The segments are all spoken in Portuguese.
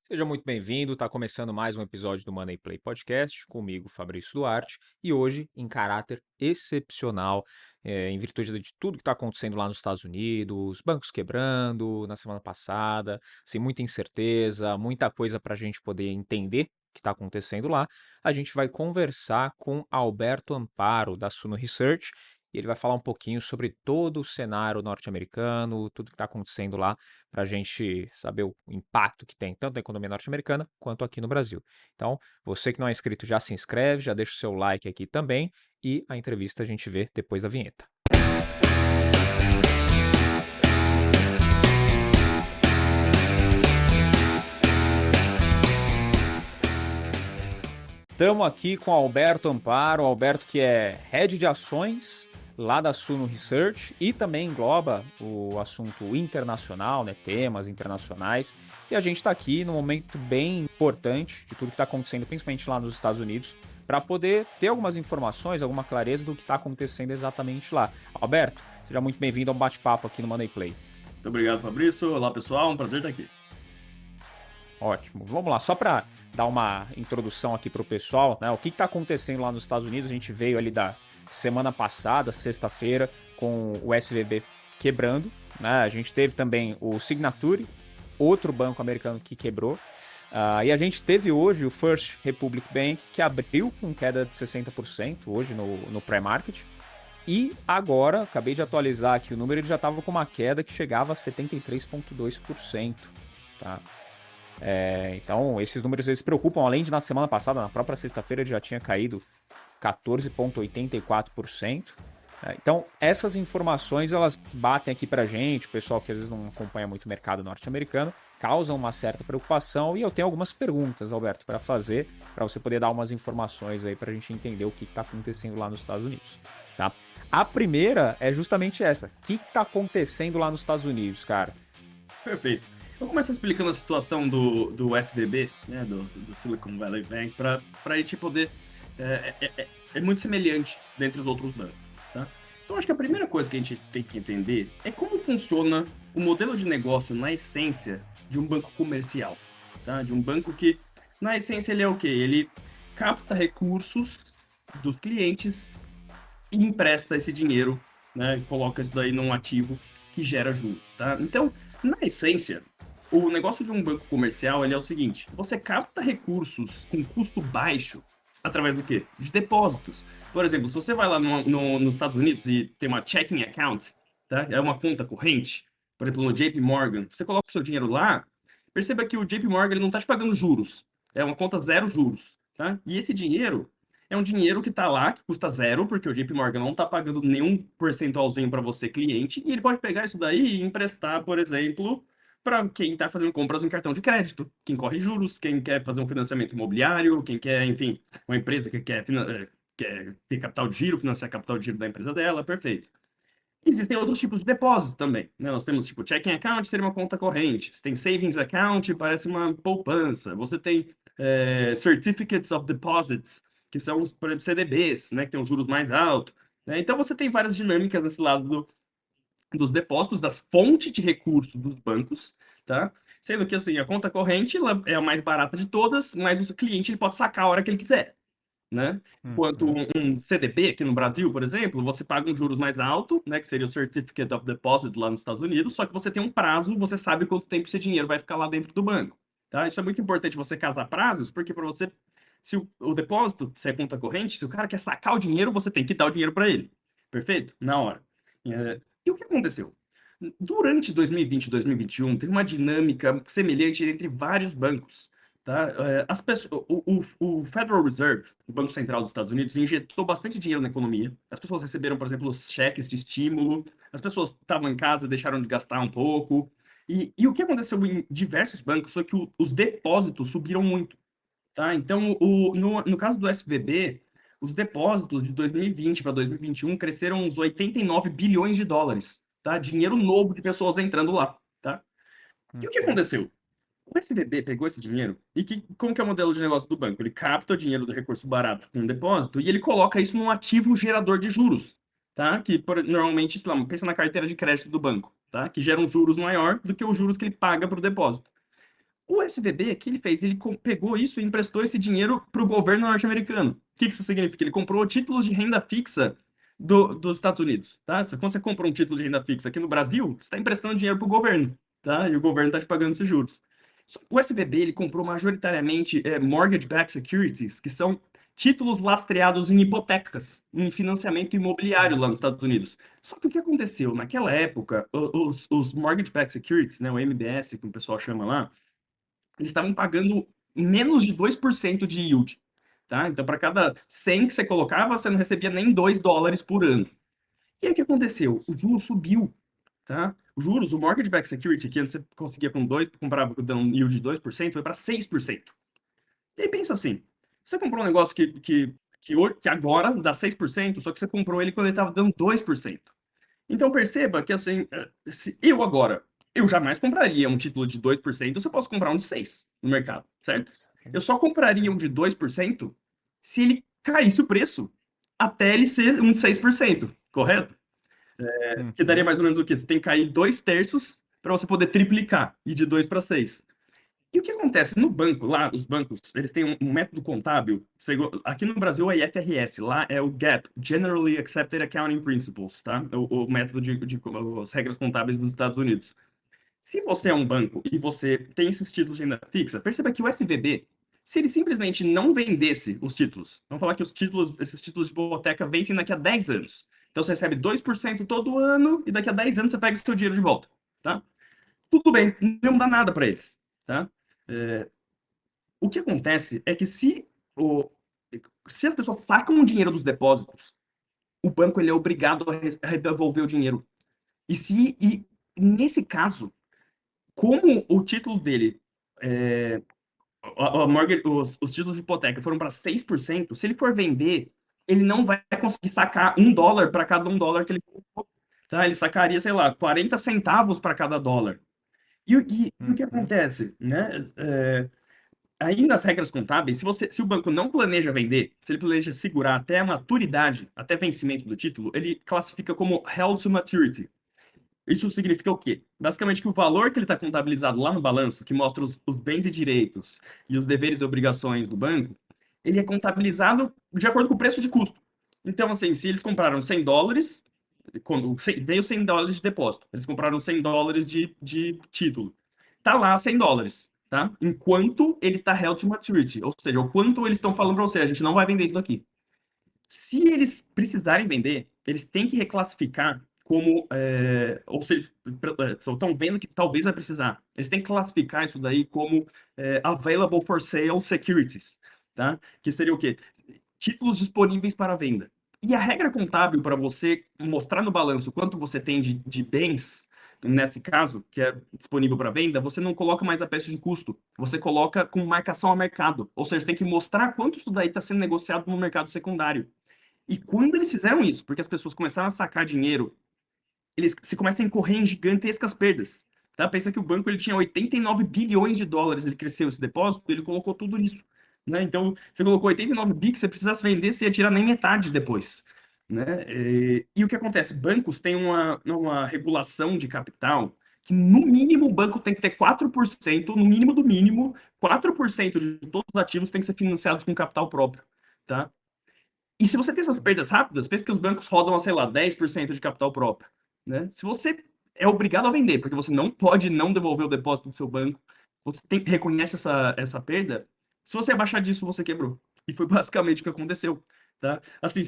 Seja muito bem-vindo, está começando mais um episódio do Money Play Podcast, comigo, Fabrício Duarte, e hoje, em caráter excepcional, em virtude de tudo que está acontecendo lá nos Estados Unidos, bancos quebrando na semana passada, sem muita incerteza, muita coisa para a gente poder entender o que está acontecendo lá, a gente vai conversar com Alberto Amparo, da Suno Research, e ele vai falar um pouquinho sobre todo o cenário norte-americano, tudo que está acontecendo lá, para a gente saber o impacto que tem tanto na economia norte-americana quanto aqui no Brasil. Então, você que não é inscrito já se inscreve, já deixa o seu like aqui também e a entrevista a gente vê depois da vinheta. Estamos aqui com o Alberto Amparo, o Alberto que é Head de Ações lá da Suno Research e também engloba o assunto internacional, né, temas internacionais. E a gente está aqui num momento bem importante de tudo que está acontecendo, principalmente lá nos Estados Unidos, para poder ter algumas informações, alguma clareza do que está acontecendo exatamente lá. Alberto, seja muito bem-vindo a um bate-papo aqui no Money Play. Muito obrigado, Fabrício. Olá, pessoal. Um prazer estar aqui. Ótimo. Vamos lá, só para dar uma introdução aqui para o pessoal, né? O que está acontecendo lá nos Estados Unidos? A gente veio ali da semana passada, sexta-feira, com o SVB quebrando, né? A gente teve também o Signature, outro banco americano que quebrou. E a gente teve hoje o First Republic Bank, que abriu com queda de 60% hoje no pré-market. E agora, acabei de atualizar aqui o número, ele já estava com uma queda que chegava a 73,2%. Tá? Então, esses números eles preocupam, além de na semana passada, na própria sexta-feira, ele já tinha caído 14,84%. Então, essas informações, elas batem aqui pra gente, o pessoal que às vezes não acompanha muito o mercado norte-americano, causam uma certa preocupação e eu tenho algumas perguntas, Alberto, para fazer, para você poder dar umas informações aí pra gente entender o que está acontecendo lá nos Estados Unidos, tá? A primeira é justamente essa. O que está acontecendo lá nos Estados Unidos, cara? Perfeito. Vou começar explicando a situação do SVB, né, do Silicon Valley Bank, para a gente poder... É muito semelhante dentre os outros bancos, tá? Então, acho que a primeira coisa que a gente tem que entender é como funciona o modelo de negócio na essência de um banco comercial, tá? De um banco que, na essência, ele é o quê? Ele capta recursos dos clientes e empresta esse dinheiro, né? Coloca isso daí num ativo que gera juros, tá? Então, na essência, o negócio de um banco comercial ele é o seguinte: você capta recursos com custo baixo através do quê? De depósitos. Por exemplo, se você vai lá nos Estados Unidos e tem uma checking account, tá? É uma conta corrente, por exemplo, no JP Morgan, você coloca o seu dinheiro lá, perceba que o JP Morgan ele não está te pagando juros, é uma conta zero juros, tá? E esse dinheiro é um dinheiro que está lá, que custa zero, porque o JP Morgan não está pagando nenhum percentualzinho para você, cliente, e ele pode pegar isso daí e emprestar, por exemplo, para quem está fazendo compras em cartão de crédito, quem corre juros, quem quer fazer um financiamento imobiliário, quem quer, enfim, uma empresa que quer ter capital de giro, financiar capital de giro da empresa dela, perfeito. Existem outros tipos de depósito também, né? Nós temos, tipo, checking account, seria uma conta corrente. Você tem savings account, parece uma poupança. Você tem certificates of deposits, que são, por exemplo, CDBs, né? Que tem os juros mais altos. Né? Então, você tem várias dinâmicas nesse lado dos depósitos, das fontes de recursos dos bancos, tá? Sendo que, assim, a conta corrente ela é a mais barata de todas, mas o cliente ele pode sacar a hora que ele quiser, né? Enquanto um CDB aqui no Brasil, por exemplo, você paga um juros mais alto, né, que seria o Certificate of Deposit lá nos Estados Unidos, só que você tem um prazo, você sabe quanto tempo esse dinheiro vai ficar lá dentro do banco, tá? Isso é muito importante você casar prazos, porque para você, se o depósito, se é conta corrente, se o cara quer sacar o dinheiro, você tem que dar o dinheiro para ele, perfeito? Na hora. E o que aconteceu? Durante 2020 e 2021, teve uma dinâmica semelhante entre vários bancos. Tá? As pessoas, o Federal Reserve, o Banco Central dos Estados Unidos, injetou bastante dinheiro na economia. As pessoas receberam, por exemplo, os cheques de estímulo. As pessoas estavam em casa, deixaram de gastar um pouco. E o que aconteceu em diversos bancos foi que os depósitos subiram muito. Tá? Então, no caso do SVB, os depósitos de 2020 para 2021 cresceram uns 89 bilhões de dólares. Tá? Dinheiro novo de pessoas entrando lá. Tá? E o que aconteceu? O SVB pegou esse dinheiro e como que é o modelo de negócio do banco? Ele capta o dinheiro do recurso barato com um depósito e ele coloca isso num ativo gerador de juros, tá? Que normalmente, sei lá, pensa na carteira de crédito do banco, tá? Que gera um juros maior do que os juros que ele paga para o depósito. O SVB, o que ele fez? Ele pegou isso e emprestou esse dinheiro para o governo norte-americano. O que isso significa? Ele comprou títulos de renda fixa dos Estados Unidos. Tá? Quando você compra um título de renda fixa aqui no Brasil, você está emprestando dinheiro para o governo. Tá? E o governo está te pagando esses juros. O SVB ele comprou majoritariamente mortgage-backed securities, que são títulos lastreados em hipotecas, em financiamento imobiliário lá nos Estados Unidos. Só que o que aconteceu? Naquela época, os mortgage-backed securities, né, o MBS, que o pessoal chama lá, eles estavam pagando menos de 2% de yield. Tá? Então, para cada 100 que você colocava, você não recebia nem $2 por ano. E aí o que aconteceu? O juro subiu. Tá? Os juros, o mortgage backed security, que antes você conseguia com 2, comprava dando um yield de 2%, foi para 6%. E aí pensa assim, você comprou um negócio que agora dá 6%, só que você comprou ele quando ele estava dando 2%. Então perceba que assim, se eu agora, eu jamais compraria um título de 2%, se eu posso comprar um de 6% no mercado, certo? Eu só compraria um Sim. de 2% se ele caísse o preço até ele ser um de 6%, correto? Que daria Uhum. mais ou menos o quê? Você tem que cair 2/3 para você poder triplicar, ir de 2 para 6. E o que acontece? No banco, lá, os bancos, eles têm um método contábil. Aqui no Brasil é IFRS, lá é o GAAP, Generally Accepted Accounting Principles, tá? O método as regras contábeis dos Estados Unidos. Se você é Sim. um banco e você tem esses títulos de renda fixa, perceba que o SVB, se ele simplesmente não vendesse os títulos, vamos falar que esses títulos de hipoteca vencem daqui a 10 anos. Então você recebe 2% todo ano e daqui a 10 anos você pega o seu dinheiro de volta, tá? Tudo bem, não dá nada para eles, tá? É, o que acontece é que se as pessoas sacam o dinheiro dos depósitos, o banco ele é obrigado a devolver o dinheiro. E nesse caso, como o título dele, é, os títulos de hipoteca foram para 6%, se ele for vender, ele não vai conseguir sacar $1 para cada $1 que ele colocou. Tá? Ele sacaria, sei lá, 40 centavos para cada dólar. E o que Uhum. acontece? Né? Aí nas regras contábeis, se o banco não planeja vender, se ele planeja segurar até a maturidade, até vencimento do título, ele classifica como held to maturity. Isso significa o quê? Basicamente que o valor que ele está contabilizado lá no balanço, que mostra os bens e direitos e os deveres e obrigações do banco, ele é contabilizado de acordo com o preço de custo. Então, assim, se eles compraram $100, quando veio $100 de depósito, eles compraram $100 de título. Tá lá $100, tá? Enquanto ele tá held to maturity, ou seja, o quanto eles estão falando para você, a gente não vai vender isso aqui. Se eles precisarem vender, eles têm que reclassificar como, ou seja, estão vendo que talvez vai precisar. Eles têm que classificar isso daí como available for sale securities, tá? Que seria o quê? Títulos disponíveis para venda. E a regra contábil para você mostrar no balanço quanto você tem de bens, nesse caso, que é disponível para venda, você não coloca mais a peça de custo, você coloca com marcação a mercado. Ou seja, tem que mostrar quanto isso daí está sendo negociado no mercado secundário. E quando eles fizeram isso, porque as pessoas começaram a sacar dinheiro, eles se começam a incorrer em gigantescas perdas. Tá? Pensa que o banco ele tinha 89 bilhões de dólares, ele cresceu esse depósito, ele colocou tudo nisso. Né? Então, você colocou 89 bi, que você precisasse vender, você ia tirar nem metade depois. Né? E o que acontece? Bancos têm uma regulação de capital que, no mínimo, o banco tem que ter 4%, no mínimo do mínimo, 4% de todos os ativos têm que ser financiados com capital próprio. Tá? E se você tem essas Sim. perdas rápidas, pensa que os bancos rodam, sei lá, 10% de capital próprio. Né? Se você é obrigado a vender, porque você não pode não devolver o depósito do seu banco, você reconhece essa perda, se você abaixar disso, você quebrou. E foi basicamente o que aconteceu. Tá? Assim,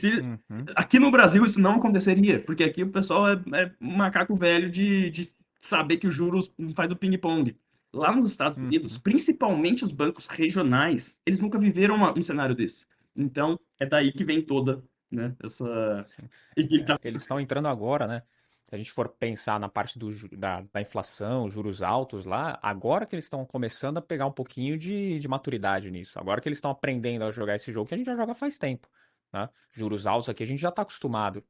Uhum. aqui no Brasil isso não aconteceria, porque aqui o pessoal é um macaco velho de saber que os juros faz o ping-pong. Lá nos Estados Unidos, Uhum. principalmente os bancos regionais, eles nunca viveram um cenário desse. Então, é daí que vem toda, né, essa... Sim. E que tá... Eles estão entrando agora, né? Se a gente for pensar na parte da inflação, juros altos lá, agora que eles estão começando a pegar um pouquinho de maturidade nisso. Agora que eles estão aprendendo a jogar esse jogo que a gente já joga faz tempo. Né? Juros altos aqui a gente já está acostumado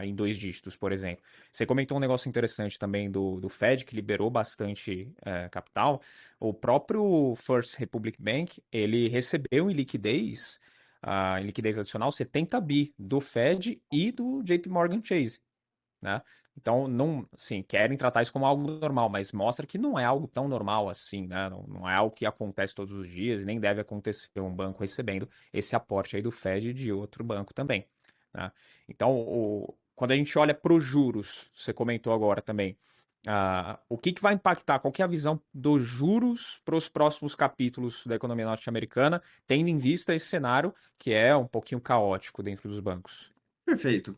em 2 dígitos, por exemplo. Você comentou um negócio interessante também do Fed, que liberou bastante capital. O próprio First Republic Bank, ele recebeu em liquidez adicional 70 bi do Fed e do JP Morgan Chase. né? Então, não, sim, querem tratar isso como algo normal, mas mostra que não é algo tão normal assim, né? Não é algo que acontece todos os dias, nem deve acontecer um banco recebendo esse aporte aí do Fed e de outro banco também, né? Então, quando a gente olha para os juros, você comentou agora também, o que que vai impactar? Qual que é a visão dos juros para os próximos capítulos da economia norte-americana, tendo em vista esse cenário que é um pouquinho caótico dentro dos bancos? Perfeito.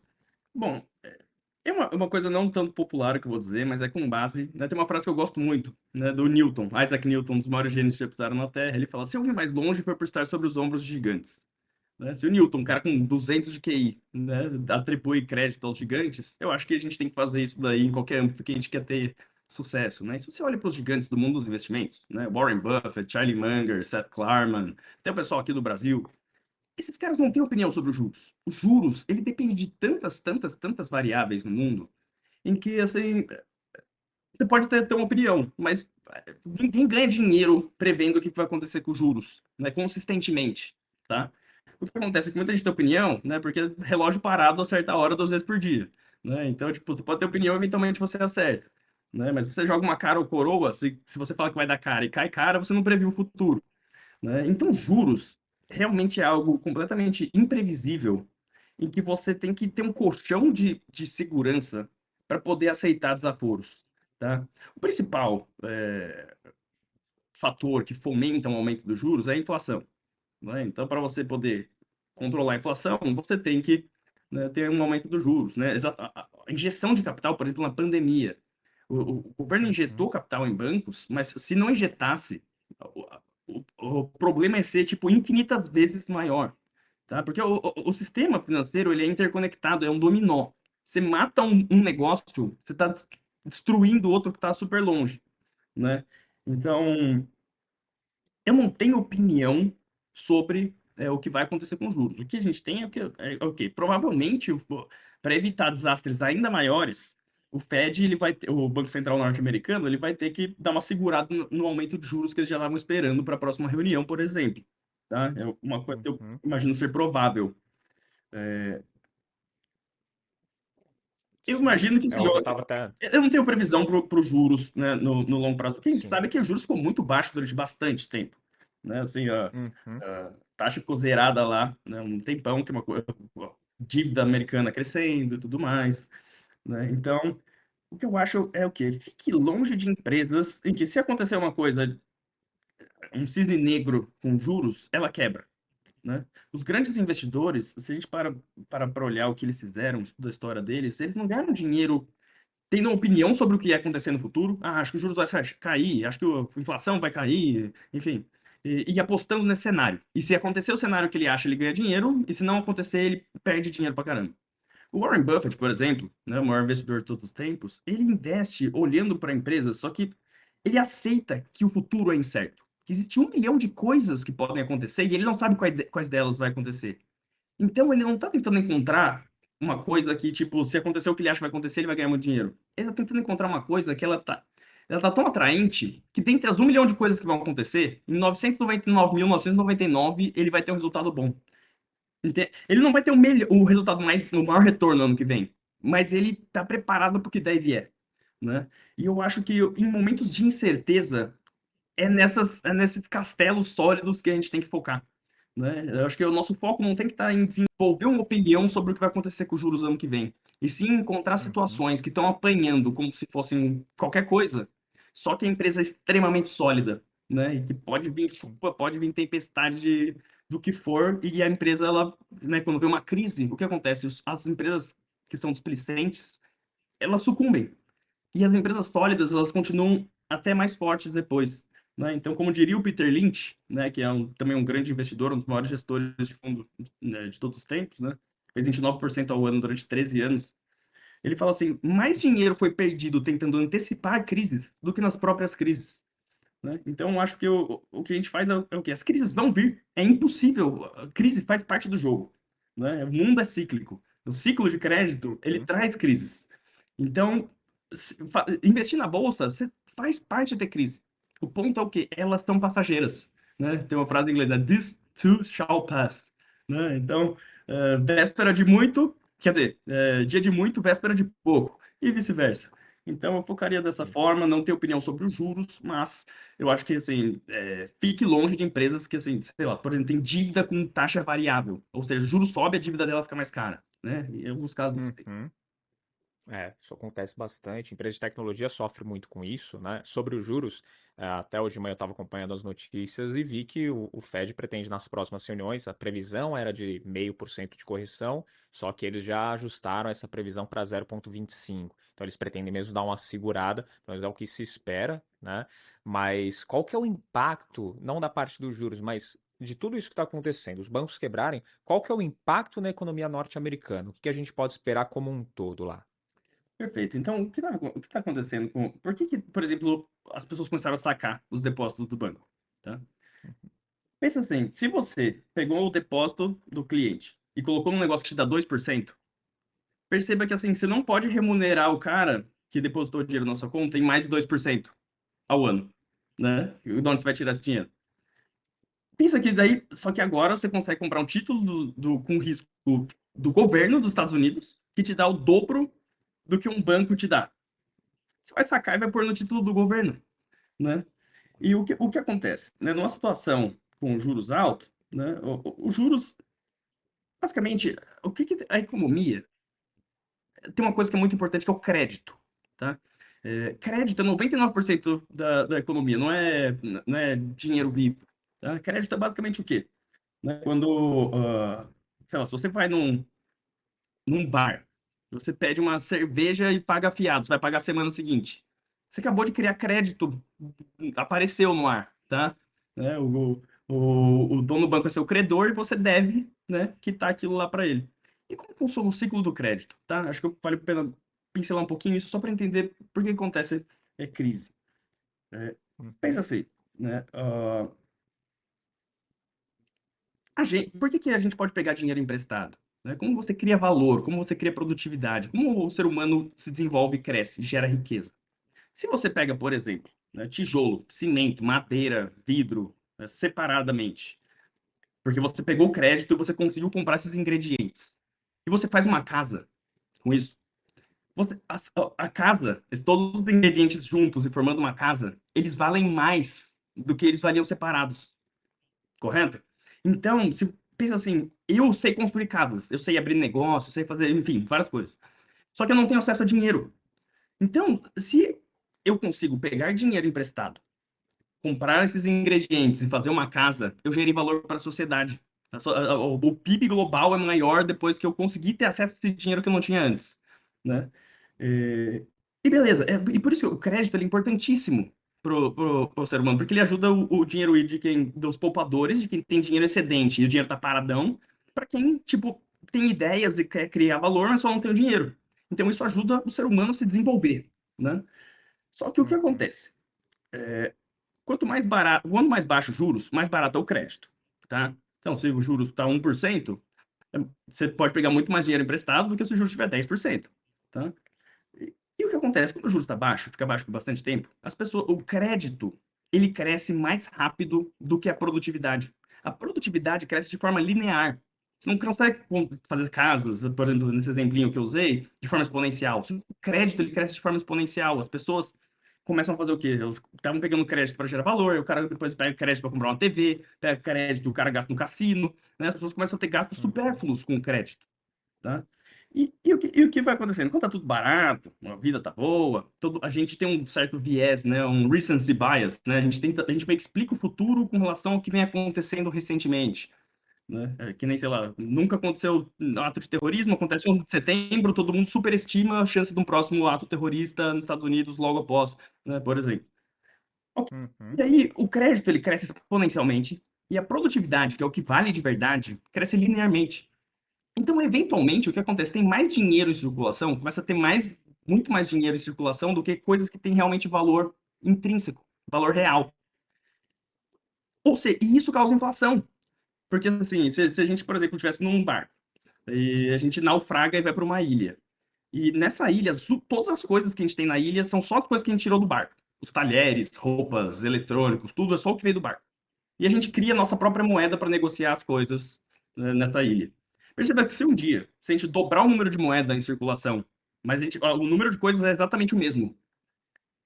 Bom, é uma coisa não tanto popular que eu vou dizer, mas é com base, né, tem uma frase que eu gosto muito, né, do Newton, Isaac Newton, um dos maiores gênios que já pisaram na Terra. Ele fala: se eu vi mais longe foi por estar sobre os ombros de gigantes. Né? Se o Newton, um cara com 200 de QI, né, atribui crédito aos gigantes, eu acho que a gente tem que fazer isso daí em qualquer âmbito que a gente quer ter sucesso, né? E se você olha para os gigantes do mundo dos investimentos, né, Warren Buffett, Charlie Munger, Seth Klarman, tem o pessoal aqui do Brasil, esses caras não têm opinião sobre os juros. Os juros, ele depende de tantas variáveis no mundo, em que, assim, você pode ter uma opinião, mas ninguém ganha dinheiro prevendo o que vai acontecer com os juros, né, consistentemente, tá? O que acontece é que muita gente tem opinião, né, porque relógio parado acerta a hora 2 vezes por dia, né? Então, tipo, você pode ter opinião, eventualmente você acerta, né? Mas se você joga uma cara ou coroa, se você fala que vai dar cara e cai cara, você não previu o futuro, né? Então, juros realmente é algo completamente imprevisível, em que você tem que ter um colchão de segurança para poder aceitar desaforos, tá? O principal fator que fomenta um aumento dos juros é a inflação, né? Então, para você poder controlar a inflação, você tem que, né, ter um aumento dos juros, né? A injeção de capital, por exemplo, na pandemia, o governo Uhum. injetou capital em bancos, mas se não injetasse, o problema é ser tipo infinitas vezes maior, tá? Porque o sistema financeiro ele é interconectado, é um dominó. Você mata um negócio, você está destruindo outro que está super longe, né? Então, eu não tenho opinião sobre o que vai acontecer com os juros. O que a gente tem é o que provavelmente, para evitar desastres ainda maiores, o Fed, o Banco Central norte-americano, ele vai ter que dar uma segurada no aumento de juros que eles já estavam esperando para a próxima reunião, por exemplo. Tá? É uma coisa que eu Uhum. imagino ser provável. Eu Sim. imagino que, É, assim, eu tava até. eu não tenho previsão para os juros, né, no longo prazo. O que a gente Sim. sabe é que os juros ficou muito baixo durante bastante tempo. Né? Assim, Uhum. a taxa ficou zerada lá, né, um tempão, que é uma coisa, dívida americana crescendo e tudo mais. Né? Então, o que eu acho é o quê? Fique longe de empresas em que, se acontecer uma coisa, um cisne negro com juros, ela quebra. Né? Os grandes investidores, se a gente para olhar o que eles fizeram, estuda a história deles, eles não ganharam dinheiro tendo uma opinião sobre o que ia acontecer no futuro. Ah, acho que os juros vai cair, acho que a inflação vai cair, enfim. E apostando nesse cenário. E se acontecer o cenário que ele acha, ele ganha dinheiro, e se não acontecer, ele perde dinheiro pra caramba. O Warren Buffett, por exemplo, né, o maior investidor de todos os tempos, ele investe olhando para empresas, só que ele aceita que o futuro é incerto. Que existe 1 milhão de coisas que podem acontecer e ele não sabe quais delas vai acontecer. Então ele não está tentando encontrar uma coisa que, tipo, se acontecer o que ele acha que vai acontecer, ele vai ganhar muito dinheiro. Ele está tentando encontrar uma coisa que ela tá tão atraente que dentre as 1 milhão de coisas que vão acontecer, em 999.999 ele vai ter um resultado bom. Ele não vai ter o resultado o maior retorno ano que vem, mas ele está preparado para o que deve né? E eu acho que em momentos de incerteza é nesses castelos sólidos que a gente tem que focar. Né? Eu acho que o nosso foco não tem que estar em desenvolver uma opinião sobre o que vai acontecer com os juros ano que vem, e sim encontrar Uhum. situações que estão apanhando como se fossem qualquer coisa, só que a empresa é extremamente sólida, né? E que pode vir Sim. chuva, pode vir tempestade do que for, e a empresa, ela, né, quando vem uma crise, o que acontece? As empresas que são displicentes, elas sucumbem. E as empresas sólidas, elas continuam até mais fortes depois. Né? Então, como diria o Peter Lynch, né, que é também um grande investidor, um dos maiores gestores de fundo, né, de todos os tempos, né, fez 29% ao ano durante 13 anos, ele fala assim: mais dinheiro foi perdido tentando antecipar crises do que nas próprias crises. Né? Então, eu acho que o que a gente faz é o quê? As crises vão vir, é impossível, a crise faz parte do jogo. Né? O mundo é cíclico. O ciclo de crédito, ele Uhum. traz crises. Então, investir na bolsa, você faz parte da crise. O ponto é o quê? Elas são passageiras. Né? Tem uma frase em inglês, this too shall pass. Né? Então, véspera de muito, Quer dizer, dia de muito, véspera de pouco, e vice-versa. Então, eu focaria dessa forma, não ter opinião sobre os juros, mas eu acho que, assim, fique longe de empresas que, assim, sei lá, por exemplo, tem dívida com taxa variável, ou seja, o juro sobe, a dívida dela fica mais cara, né? Em alguns casos, assim. Uhum. Isso acontece bastante. Empresa de tecnologia sofre muito com isso, né? Sobre os juros, até hoje de manhã eu estava acompanhando as notícias e vi que o Fed pretende nas próximas reuniões, a previsão era de 0,5% de correção, só que eles já ajustaram essa previsão para 0,25. Então eles pretendem mesmo dar uma segurada, então é o que se espera, né? Mas qual que é o impacto, não da parte dos juros, mas de tudo isso que está acontecendo, os bancos quebrarem, qual que é o impacto na economia norte-americana? O que que a gente pode esperar como um todo lá? Perfeito. Então, o que tá acontecendo com... Por que, por exemplo, as pessoas começaram a sacar os depósitos do banco? Tá? Pensa assim, se você pegou o depósito do cliente e colocou num negócio que te dá 2%, perceba que assim, você não pode remunerar o cara que depositou dinheiro na sua conta em mais de 2% ao ano, né? De onde você vai tirar esse dinheiro? Pensa que daí, só que agora você consegue comprar um título com risco do governo dos Estados Unidos que te dá o dobro do que um banco te dá. Você vai sacar e vai pôr no título do governo, né? E o que acontece? Né? Numa situação com juros altos, né? Os juros, basicamente, a economia tem uma coisa que é muito importante, que é o crédito, tá? Crédito é 99% da economia, não é dinheiro vivo. Tá? Crédito é basicamente o quê? Né? Quando, sei lá, se você vai num bar, você pede uma cerveja e paga fiado, você vai pagar a semana seguinte. Você acabou de criar crédito, apareceu no ar, tá? Né? O dono do banco é seu credor e você deve, né, quitar aquilo lá para ele. E como funciona o ciclo do crédito, tá? Acho que vale a pena pincelar um pouquinho isso só para entender por que acontece crise. Pensa Uhum. assim, né? Por que a gente pode pegar dinheiro emprestado? Né? Como você cria valor, como você cria produtividade, como o ser humano se desenvolve e cresce, gera riqueza. Se você pega, por exemplo, né, tijolo, cimento, madeira, vidro, né, separadamente, porque você pegou o crédito e você conseguiu comprar esses ingredientes, e você faz uma casa com isso, a casa, todos os ingredientes juntos e formando uma casa, eles valem mais do que eles valiam separados, correto? Então, se pensa assim, eu sei construir casas, eu sei abrir negócio, sei fazer, enfim, várias coisas. Só que eu não tenho acesso a dinheiro. Então, se eu consigo pegar dinheiro emprestado, comprar esses ingredientes e fazer uma casa, eu gerei valor para a sociedade. O PIB global é maior depois que eu consegui ter acesso a esse dinheiro que eu não tinha antes, né? E beleza, e por isso que o crédito é importantíssimo pro ser humano, porque ele ajuda o dinheiro ir dos poupadores, de quem tem dinheiro excedente e o dinheiro tá paradão, para quem, tipo, tem ideias e quer criar valor, mas só não tem o dinheiro. Então isso ajuda o ser humano a se desenvolver, né? Só que o que Uhum. acontece? Quanto mais baixo os juros, mais barato é o crédito, tá? Então, se o juros está 1%, você pode pegar muito mais dinheiro emprestado do que se o juros estiver 10%, tá? E o que acontece? Quando o juros está baixo, fica baixo por bastante tempo, o crédito, ele cresce mais rápido do que a produtividade. A produtividade cresce de forma linear. Você não consegue fazer casas, por exemplo, nesse exemplinho que eu usei, de forma exponencial. O crédito, ele cresce de forma exponencial. As pessoas começam a fazer o quê? Elas estavam pegando crédito para gerar valor, o cara depois pega crédito para comprar uma TV, pega crédito, o cara gasta no cassino, né? As pessoas começam a ter gastos Uhum. supérfluos com crédito, tá? E o que vai acontecendo? Quando tá tudo barato, a vida tá boa, a gente tem um certo viés, né? Um recency bias, né? A gente meio que explica o futuro com relação ao que vem acontecendo recentemente, né? Que nem, sei lá, nunca aconteceu um ato de terrorismo, acontece no 11 de setembro, todo mundo superestima a chance de um próximo ato terrorista nos Estados Unidos logo após, né? Por exemplo. Ok. Uhum. E aí, o crédito, ele cresce exponencialmente, e a produtividade, que é o que vale de verdade, cresce linearmente. Então, eventualmente, o que acontece? Tem mais dinheiro em circulação, começa a ter muito mais dinheiro em circulação do que coisas que têm realmente valor intrínseco, valor real. Ou seja, e isso causa inflação. Porque, assim, se a gente, por exemplo, estivesse num barco, e a gente naufraga e vai para uma ilha. E nessa ilha, todas as coisas que a gente tem na ilha são só as coisas que a gente tirou do barco. Os talheres, roupas, eletrônicos, tudo é só o que veio do barco. E a gente cria a nossa própria moeda para negociar as coisas, né, nessa ilha. Perceba que se um dia, se a gente dobrar o número de moeda em circulação, mas o número de coisas é exatamente o mesmo,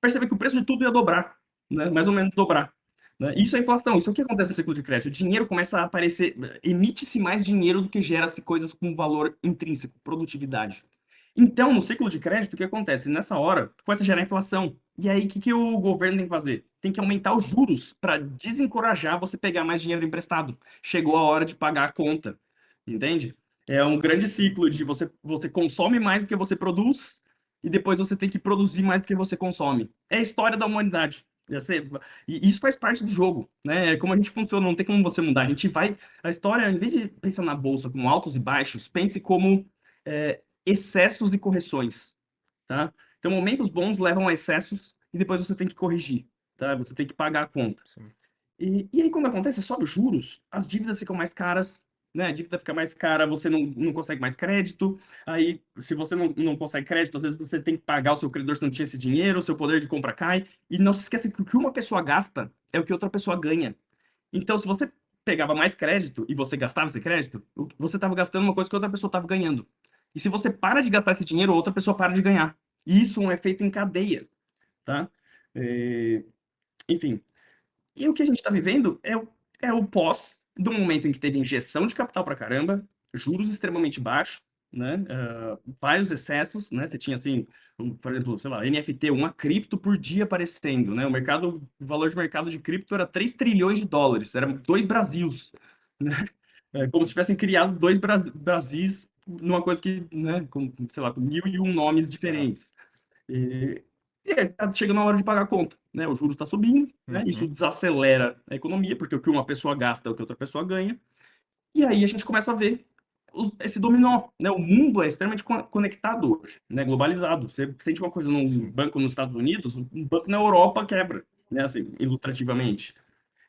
perceba que o preço de tudo ia dobrar, né? Mais ou menos dobrar. Né? Isso é inflação, isso é o que acontece no ciclo de crédito. O dinheiro começa a aparecer, emite-se mais dinheiro do que gera-se coisas com valor intrínseco, produtividade. Então, no ciclo de crédito, o que acontece? Nessa hora, começa a gerar inflação. E aí, o que o governo tem que fazer? Tem que aumentar os juros para desencorajar você pegar mais dinheiro emprestado. Chegou a hora de pagar a conta, entende? É um grande ciclo de você consome mais do que você produz e depois você tem que produzir mais do que você consome. É a história da humanidade. E isso faz parte do jogo, né? É como a gente funciona, não tem como você mudar. A gente vai. A história, em vez de pensar na bolsa como altos e baixos, pense como excessos e correções, tá? Então, momentos bons levam a excessos e depois você tem que corrigir, tá? Você tem que pagar a conta. Sim. E aí, quando acontece, sobe os juros, as dívidas ficam mais caras, né? A dívida fica mais cara, você não consegue mais crédito. Aí, se você não consegue crédito, às vezes você tem que pagar o seu credor se não tinha esse dinheiro, o seu poder de compra cai. E não se esqueça que o que uma pessoa gasta é o que outra pessoa ganha. Então, se você pegava mais crédito e você gastava esse crédito, você estava gastando uma coisa que outra pessoa estava ganhando. E se você para de gastar esse dinheiro, outra pessoa para de ganhar. E isso é um efeito em cadeia, tá? É, Enfim, e o que a gente está vivendo é o pós do momento em que teve injeção de capital para caramba, juros extremamente baixos, né? Vários excessos, né? Você tinha assim, por exemplo, sei lá, NFT, uma cripto por dia aparecendo, né? O valor de mercado de cripto era 3 trilhões de dólares, era dois Brasils, né? Como se tivessem criado dois Brasis numa coisa que, né, com, sei lá, com 1.001 nomes É. diferentes. E aí, tá chegando a hora de pagar a conta, né? O juros está subindo, né? Isso Uhum. desacelera a economia, porque o que uma pessoa gasta é o que outra pessoa ganha. E aí a gente começa a ver esse dominó, né? O mundo é extremamente conectado hoje, né? Globalizado. Você sente uma coisa num Sim. banco nos Estados Unidos, um banco na Europa quebra, né? Assim, ilustrativamente.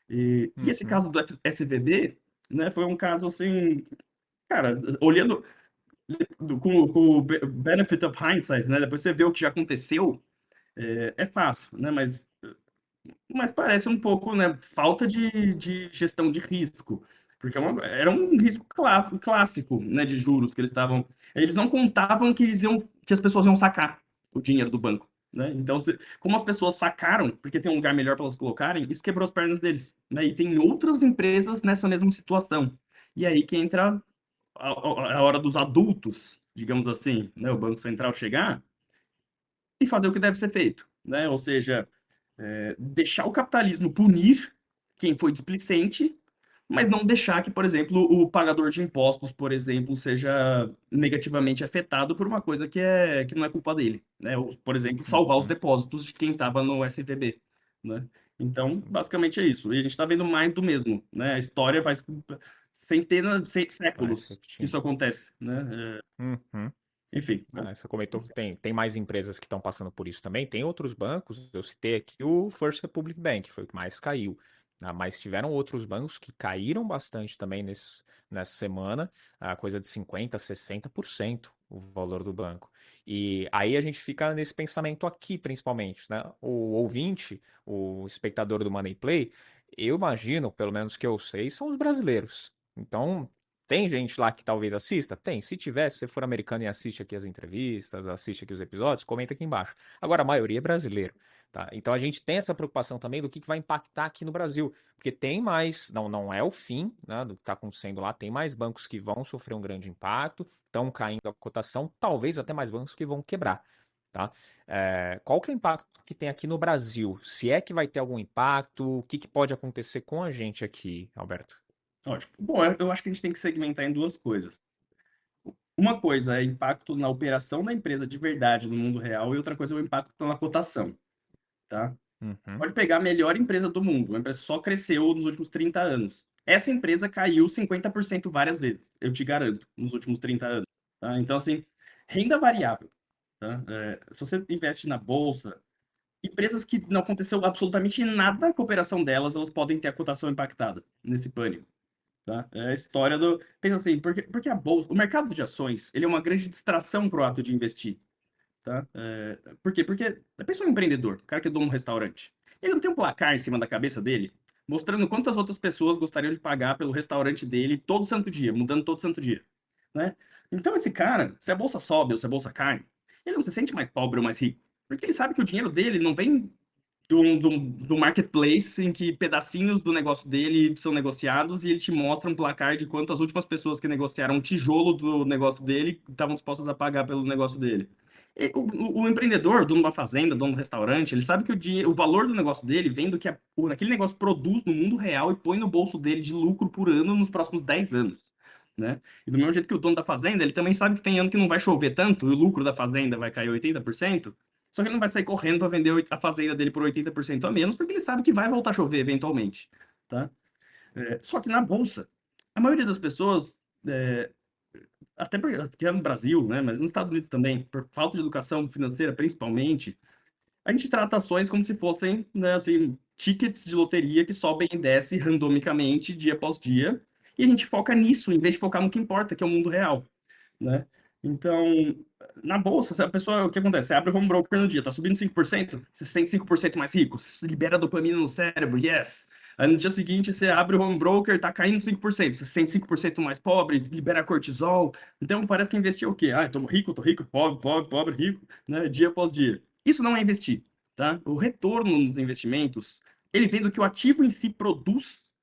E esse Uhum. caso do SVB, né? Foi um caso assim, cara, olhando com o benefit of hindsight, né? Depois você vê o que já aconteceu, é fácil, né? Mas parece um pouco, né, falta de gestão de risco, porque era um risco clássico, né, de juros que eles estavam. Eles não contavam que as pessoas iam sacar o dinheiro do banco, né? Então, como as pessoas sacaram, porque tem um lugar melhor para elas colocarem, isso quebrou as pernas deles, né? E tem outras empresas nessa mesma situação. E aí que entra a hora dos adultos, digamos assim, né? O Banco Central chegar e fazer o que deve ser feito, né? Ou seja, deixar o capitalismo punir quem foi displicente, mas não deixar que, por exemplo, o pagador de impostos, por exemplo, seja negativamente afetado por uma coisa que não é culpa dele, né? Ou, por exemplo, salvar os Uhum. depósitos de quem estava no SVB, né? Então, basicamente é isso. E a gente está vendo mais do mesmo, né? A história faz centenas, Vai se séculos que repetindo. isso acontece, né? Uhum. Enfim, Você comentou que tem mais empresas que estão passando por isso também. Tem outros bancos, eu citei aqui o First Republic Bank, foi o que mais caiu. Mas tiveram outros bancos que caíram bastante também nessa semana, a coisa de 50%, 60% o valor do banco. E aí a gente fica nesse pensamento aqui, principalmente, né? O ouvinte, o espectador do Money Play, eu imagino, pelo menos que eu sei, são os brasileiros. Então, tem gente lá que talvez assista? Tem. Se tiver, se você for americano e assiste aqui as entrevistas, assiste aqui os episódios, comenta aqui embaixo. Agora, a maioria é brasileiro, tá? Então a gente tem essa preocupação também do que vai impactar aqui no Brasil. Porque tem mais, não é o fim, né, do que está acontecendo lá, tem mais bancos que vão sofrer um grande impacto, estão caindo a cotação, talvez até mais bancos que vão quebrar. Tá? Qual que é o impacto que tem aqui no Brasil? Se é que vai ter algum impacto, o que pode acontecer com a gente aqui, Alberto? ótimo. Bom, eu acho que a gente tem que segmentar em duas coisas. Uma coisa é impacto na operação da empresa de verdade no mundo real e outra coisa é o impacto na cotação, tá? Uhum. Pode pegar a melhor empresa do mundo, uma empresa que só cresceu nos últimos 30 anos. Essa empresa caiu 50% várias vezes, eu te garanto, nos últimos 30 anos. Tá? Então, assim, renda variável. Tá? Se você investe na bolsa, empresas que não aconteceu absolutamente nada com a operação delas, elas podem ter a cotação impactada nesse pânico. Tá? É a história do. Pensa assim, porque a bolsa, o mercado de ações, ele é uma grande distração para o ato de investir. Tá? Por quê? Porque a pessoa é um empreendedor, o cara que é dono de um restaurante. Ele não tem um placar em cima da cabeça dele, mostrando quantas outras pessoas gostariam de pagar pelo restaurante dele todo santo dia, mudando todo santo dia. né? Então esse cara, se a bolsa sobe ou se a bolsa cai, ele não se sente mais pobre ou mais rico, porque ele sabe que o dinheiro dele não vem do marketplace em que pedacinhos do negócio dele são negociados e ele te mostra um placar de quanto as últimas pessoas que negociaram um tijolo do negócio dele estavam dispostas a pagar pelo negócio dele. O empreendedor, dono da fazenda, dono do restaurante, ele sabe que o valor do negócio dele vem do que aquele negócio produz no mundo real e põe no bolso dele de lucro por ano nos próximos 10 anos. Né? E do mesmo jeito que o dono da fazenda, ele também sabe que tem ano que não vai chover tanto e o lucro da fazenda vai cair 80%. Só que ele não vai sair correndo para vender a fazenda dele por 80% a menos, porque ele sabe que vai voltar a chover eventualmente, tá? Só que na bolsa, a maioria das pessoas, é, até porque aqui é no Brasil, né, mas nos Estados Unidos também, por falta de educação financeira principalmente, a gente trata ações como se fossem, né, assim, tickets de loteria que sobem e descem randomicamente dia após dia, e a gente foca nisso, em vez de focar no que importa, que é o mundo real, né? Então, na bolsa, se a pessoa, o que acontece? Você abre o home broker no dia, tá subindo 5%, você se sente 5% mais rico, você libera dopamina no cérebro, yes. Aí no dia seguinte, você abre o home broker, tá caindo 5%, você se sente 5% mais pobre, libera cortisol. Então, parece que investir é o quê? Ah, eu tô rico, pobre, pobre, pobre, rico, né? Dia após dia. Isso não é investir, tá? O retorno nos investimentos, ele vem do que o ativo em si produz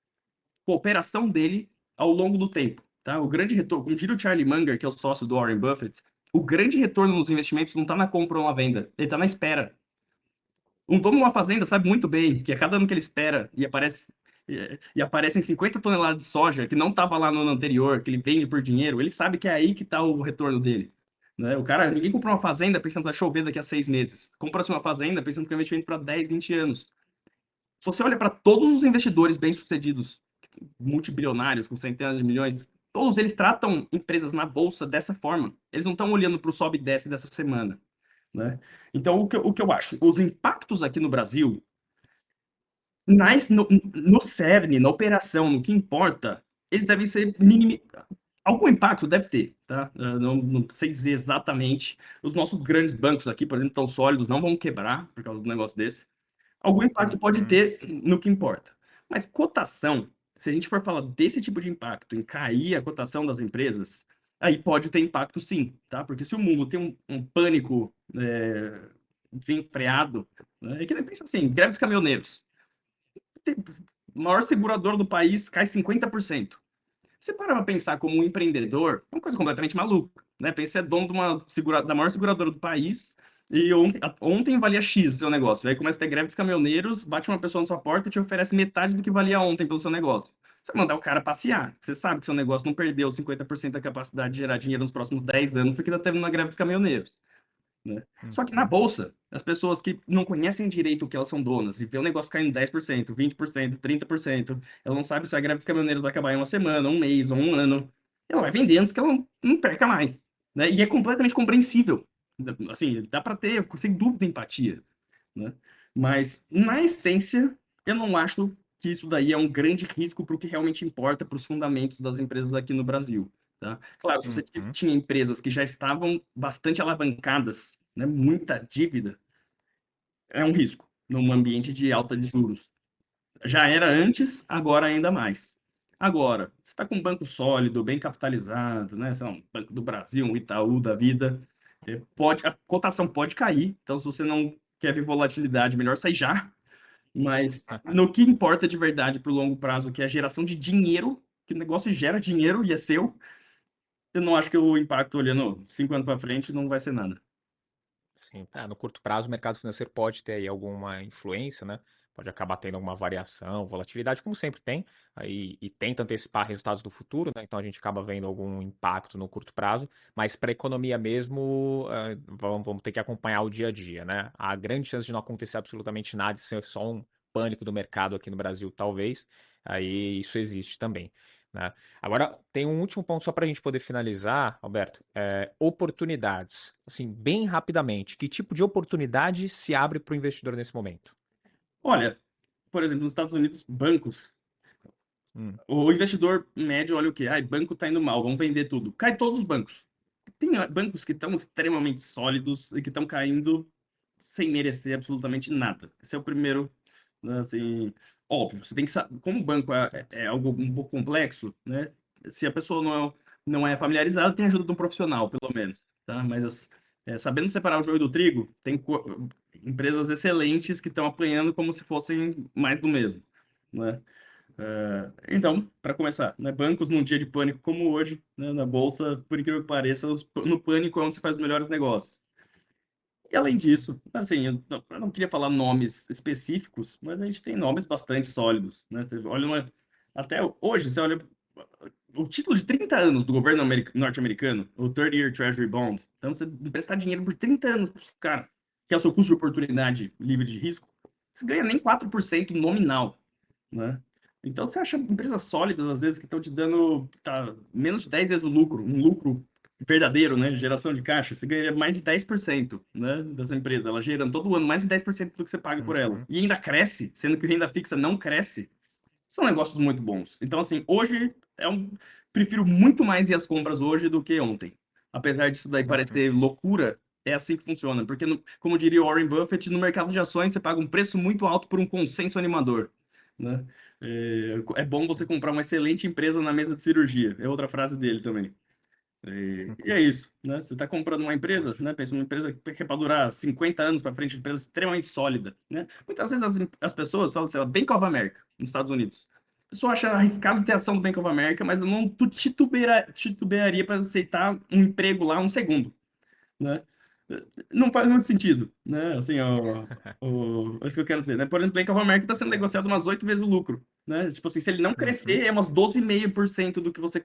cooperação dele ao longo do tempo. Tá? O grande retorno, como diria o Charlie Munger, que é o sócio do Warren Buffett, o grande retorno nos investimentos não está na compra ou na venda, ele está na espera. Um dono de uma fazenda sabe muito bem que a cada ano que ele espera e aparecem 50 toneladas de soja que não estava lá no ano anterior, que ele vende por dinheiro, ele sabe que é aí que está o retorno dele. Né? O cara, ninguém comprou uma fazenda pensando que vai chover daqui a 6 meses. Compra-se uma fazenda pensando que é um investimento para 10, 20 anos. Se você olha para todos os investidores bem-sucedidos, multibilionários, com centenas de milhões, todos eles tratam empresas na bolsa dessa forma. Eles não estão olhando para o sobe e desce dessa semana. Né? Então, o que eu acho? Os impactos aqui no Brasil, no cerne, na operação, no que importa, eles devem ser mínimos. Algum impacto deve ter, tá? Não sei dizer exatamente. Os nossos grandes bancos aqui, por exemplo, estão sólidos, não vão quebrar por causa do negócio desse. Algum impacto pode Uhum. ter no que importa. Mas cotação, se a gente for falar desse tipo de impacto, em cair a cotação das empresas, aí pode ter impacto sim, tá? Porque se o mundo tem um pânico desenfreado, né? É que nem pensa assim, greve dos caminhoneiros. O maior segurador do país cai 50%. Você para pra pensar como um empreendedor, é uma coisa completamente maluca, né? Pensa, você é dono de da maior seguradora do país e ontem valia X o seu negócio. Aí começa a ter greve dos caminhoneiros, bate uma pessoa na sua porta e te oferece metade do que valia ontem pelo seu negócio. Você mandar o cara passear. Você sabe que seu negócio não perdeu 50% da capacidade de gerar dinheiro nos próximos 10 anos porque está tendo uma greve dos caminhoneiros. Né? Só que na Uhum. bolsa, as pessoas que não conhecem direito o que elas são donas e vê o negócio caindo 10%, 20%, 30%, ela não sabe se a greve dos caminhoneiros vai acabar em uma semana, um mês ou um ano. Ela vai vender antes que ela não perca mais. Né? E é completamente compreensível. Assim, dá para ter, sem dúvida, empatia. Né? Mas, na essência, eu não acho que isso daí é um grande risco para o que realmente importa para os fundamentos das empresas aqui no Brasil. Tá? Claro, se você Uhum. tinha empresas que já estavam bastante alavancadas, né, muita dívida, é um risco num ambiente de alta de juros. Já era antes, agora ainda mais. Agora, você está com um banco sólido, bem capitalizado, né? Sei lá, um Banco do Brasil, um Itaú da vida, a cotação pode cair. Então, se você não quer ver volatilidade, melhor sair já. Mas no que importa de verdade para o longo prazo, que é a geração de dinheiro, que o negócio gera dinheiro e é seu, eu não acho que o impacto olhando 5 anos para frente não vai ser nada. Sim, no curto prazo o mercado financeiro pode ter aí alguma influência, né? Pode acabar tendo alguma variação, volatilidade, como sempre tem, aí, e tenta antecipar resultados do futuro, né? Então a gente acaba vendo algum impacto no curto prazo, mas para a economia mesmo, vamos ter que acompanhar o dia a dia, né? Há grande chance de não acontecer absolutamente nada, de ser só um pânico do mercado aqui no Brasil, talvez, aí isso existe também. Né? Agora, tem um último ponto só para a gente poder finalizar, Alberto. Oportunidades. Assim, bem rapidamente, que tipo de oportunidade se abre para o investidor nesse momento? Olha, por exemplo, nos Estados Unidos, bancos. Hum, O investidor médio olha o quê? Ah, banco está indo mal, vamos vender tudo. Cai todos os bancos. Tem bancos que estão extremamente sólidos e que estão caindo sem merecer absolutamente nada. Esse é o primeiro, né, assim, óbvio. Você tem que saber, como o banco é algo um pouco complexo, né? Se a pessoa não não é familiarizado, tem ajuda de um profissional, pelo menos, tá? Mas sabendo separar o joio do trigo, tem empresas excelentes que estão apanhando como se fossem mais do mesmo, né? Então, para começar, né, bancos num dia de pânico como hoje, né, na bolsa, por incrível que pareça, no pânico é onde você faz os melhores negócios. E além disso, assim, eu não queria falar nomes específicos, mas a gente tem nomes bastante sólidos, né? Você olha até hoje, você olha o título de 30 anos do governo norte-americano, o 30 Year Treasury Bond. Então, você emprestar dinheiro por 30 anos para os caras, que é o seu custo de oportunidade livre de risco, você ganha nem 4% nominal, né? Então, você acha empresas sólidas, às vezes, que estão te dando menos de 10 vezes o lucro, um lucro verdadeiro, né, de geração de caixa, você ganha mais de 10%, né, dessa empresa, ela gerando todo ano mais de 10% do que você paga por ela. Uhum. E ainda cresce, sendo que renda fixa não cresce, são negócios muito bons. Então, assim, hoje prefiro muito mais ir às compras hoje do que ontem. Apesar disso daí Uhum. parecer loucura, é assim que funciona. Porque, como diria Warren Buffett, no mercado de ações você paga um preço muito alto por um consenso animador, né? É bom você comprar uma excelente empresa na mesa de cirurgia. É outra frase dele também. E Uhum. é isso, né? Você está comprando uma empresa, Ótimo. né? Pensa uma empresa que é para durar 50 anos para frente, uma empresa extremamente sólida, né? Muitas vezes as pessoas falam, sei lá, Bank of America, nos Estados Unidos. A pessoa acha arriscado ter ação do Bank of America, mas eu não titubearia para aceitar um emprego lá um segundo, né? Não faz muito sentido, né? Assim, é isso que eu quero dizer, né? Por exemplo, o Bank of America está sendo negociado Sim. umas 8 vezes o lucro, né? Tipo assim, se ele não Uhum. crescer, é umas 12,5% do que você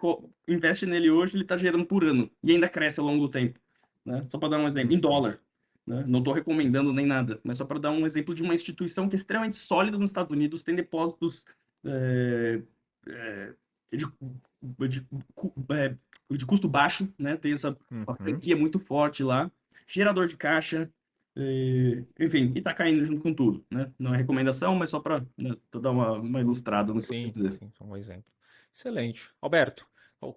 investe nele hoje, ele está gerando por ano. E ainda cresce ao longo do tempo, né? Só para dar um exemplo, em Uhum. dólar, né? Não estou recomendando nem nada, mas só para dar um exemplo de uma instituição que é extremamente sólida nos Estados Unidos, tem depósitos é, é, de, de, de custo baixo, né? Tem uma Uhum. franquia muito forte lá, gerador de caixa, enfim, e tá caindo junto com tudo, né? Não é recomendação, mas só para, né, dar uma ilustrada no que eu quero Sim, dizer. sim, um exemplo. Excelente. Alberto,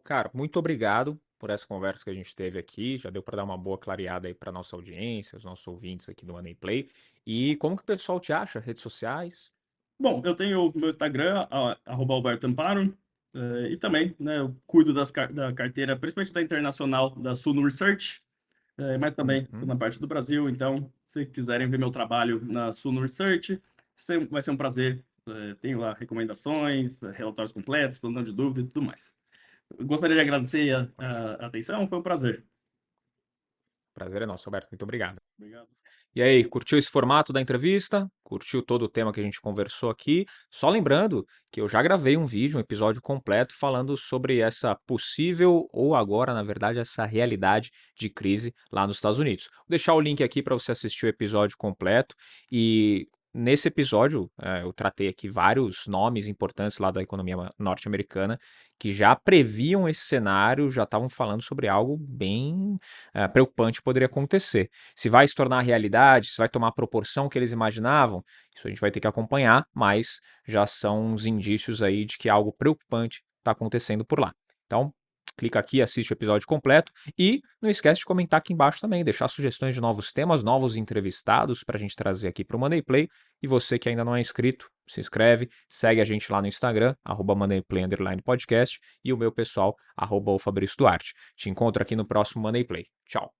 cara, muito obrigado por essa conversa que a gente teve aqui. Já deu para dar uma boa clareada aí para nossa audiência, os nossos ouvintes aqui do Money Play. E como que o pessoal te acha? Redes sociais? Bom, eu tenho o meu Instagram, @Alberto Amparo, e também, né, eu cuido da carteira, principalmente da internacional, da Suno Research, mas também estou Uhum. na parte do Brasil, então, se quiserem ver meu trabalho na Suno Research, vai ser um prazer. Tenho lá recomendações, relatórios completos, plantão de dúvida e tudo mais. Eu gostaria de agradecer Ótimo. a atenção, foi um prazer. Prazer é nosso, Alberto. Muito obrigado. Obrigado. E aí, curtiu esse formato da entrevista? Curtiu todo o tema que a gente conversou aqui? Só lembrando que eu já gravei um vídeo, um episódio completo, falando sobre essa possível, ou agora, na verdade, essa realidade de crise lá nos Estados Unidos. Vou deixar o link aqui para você assistir o episódio completo. E nesse episódio, eu tratei aqui vários nomes importantes lá da economia norte-americana que já previam esse cenário, já estavam falando sobre algo bem preocupante que poderia acontecer. Se vai se tornar realidade, se vai tomar a proporção que eles imaginavam, isso a gente vai ter que acompanhar, mas já são uns indícios aí de que algo preocupante está acontecendo por lá. Então, clica aqui, assiste o episódio completo e não esquece de comentar aqui embaixo também, deixar sugestões de novos temas, novos entrevistados para a gente trazer aqui para o Money Play. E você que ainda não é inscrito, se inscreve, segue a gente lá no Instagram, @MoneyPlay_podcast e o meu pessoal, @o Fabrício Duarte. Te encontro aqui no próximo Money Play. Tchau.